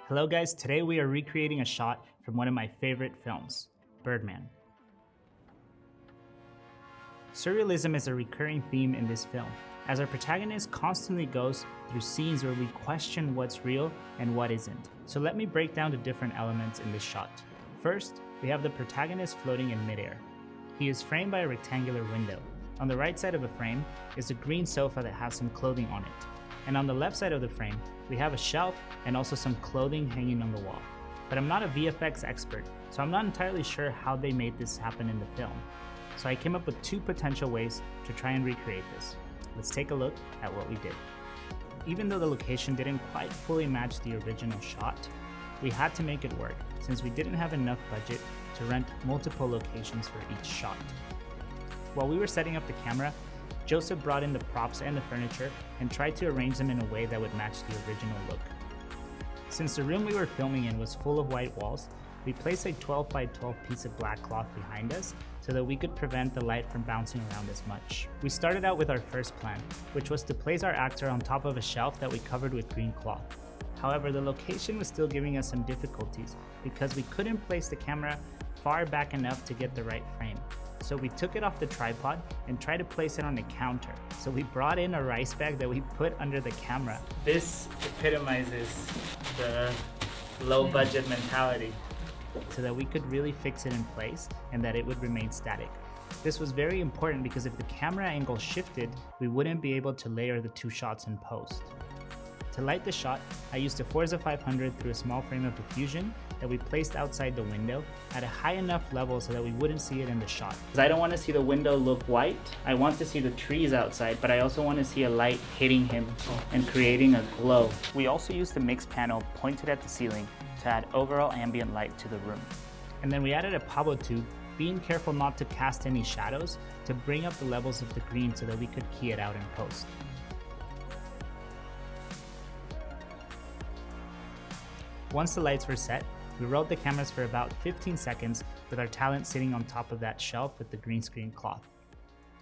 Hello guys, today we are recreating a shot from one of my favorite films, Birdman. Surrealism is a recurring theme in this film, as our protagonist constantly goes through scenes where we question what's real and what isn't. So let me break down the different elements in this shot. First, we have the protagonist floating in midair. He is framed by a rectangular window. On the right side of the frame is a green sofa that has some clothing on it. And on the left side of the frame, we have a shelf and also some clothing hanging on the wall. But I'm not a VFX expert, so I'm not entirely sure how they made this happen in the film. So I came up with two potential ways to try and recreate this. Let's take a look at what we did. Even though the location didn't quite fully match the original shot, we had to make it work since we didn't have enough budget to rent multiple locations for each shot. While we were setting up the camera, Joseph brought in the props and the furniture and tried to arrange them in a way that would match the original look. Since the room we were filming in was full of white walls, we placed a 12 by 12 piece of black cloth behind us so that we could prevent the light from bouncing around as much. We started out with our first plan, which was to place our actor on top of a shelf that we covered with green cloth. However, the location was still giving us some difficulties because we couldn't place the camera far back enough to get the right frame. So we took it off the tripod and tried to place it on the counter. So we brought in a rice bag that we put under the camera. This epitomizes the low budget mentality so that we could really fix it in place and that it would remain static. This was very important because if the camera angle shifted, we wouldn't be able to layer the two shots in post. To light the shot, I used a Forza 500 through a small frame of diffusion that we placed outside the window at a high enough level so that we wouldn't see it in the shot. Because I don't want to see the window look white, I want to see the trees outside, but I also want to see a light hitting him and creating a glow. We also used the mix panel pointed at the ceiling to add overall ambient light to the room. And then we added a PavoTube, being careful not to cast any shadows to bring up the levels of the green so that we could key it out in post. Once the lights were set, we rolled the cameras for about 15 seconds with our talent sitting on top of that shelf with the green screen cloth.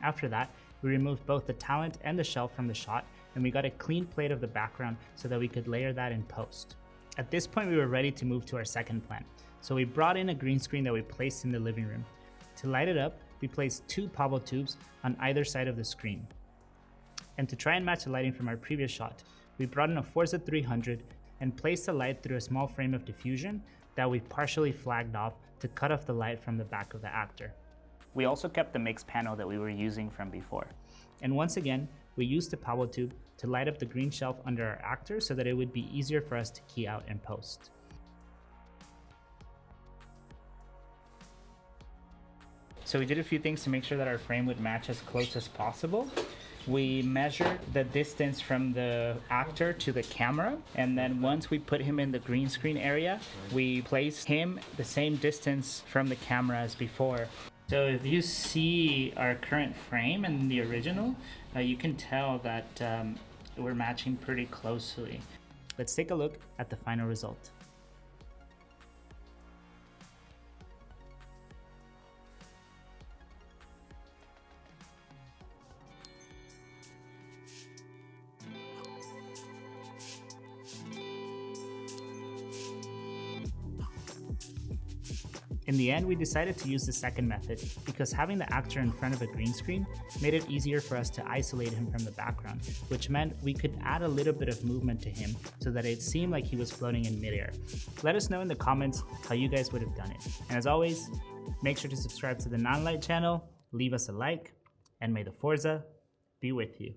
After that, we removed both the talent and the shelf from the shot and we got a clean plate of the background so that we could layer that in post. At this point, we were ready to move to our second plan. So we brought in a green screen that we placed in the living room. To light it up, we placed two PavoTubes on either side of the screen. And to try and match the lighting from our previous shot, we brought in a Forza 300 and placed the light through a small frame of diffusion that we partially flagged off to cut off the light from the back of the actor. We also kept the mix panel that we were using from before. And once again, we used the PavoTube to light up the green shelf under our actor so that it would be easier for us to key out in post. So we did a few things to make sure that our frame would match as close as possible. We measured the distance from the actor to the camera, and then once we put him in the green screen area, we placed him the same distance from the camera as before. So if you see our current frame and the original, you can tell that we're matching pretty closely. Let's take a look at the final result. In the end, we decided to use the second method because having the actor in front of a green screen made it easier for us to isolate him from the background, which meant we could add a little bit of movement to him so that it seemed like he was floating in midair. Let us know in the comments how you guys would have done it. And as always, make sure to subscribe to the Nanlite channel, leave us a like, and may the Forza be with you.